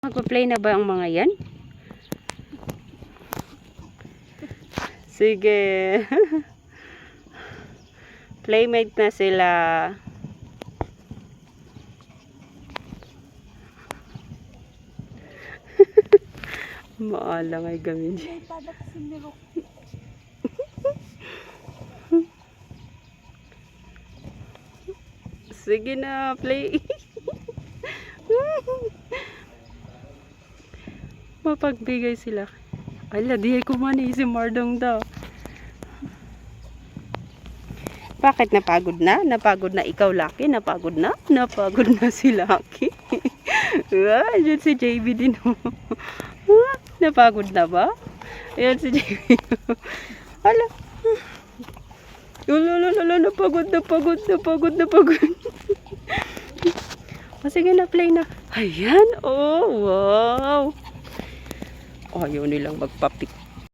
Magpa-play na ba ang mga yan? Sige. Playmate na sila. Maalang ay gamin siya. Sige na, play. Mapagbigay sila. Ala, di ay kumani si Mardong daw. Bakit napagod na? Napagod na ikaw, Lucky? Napagod na? Napagod na si Lucky. Ayan si JB din. Napagod na ba? Ayan si JB. Ala. Lala, napagod. O sige na, play na. Ayan, oh, wow. Ayaw nilang magpapicture.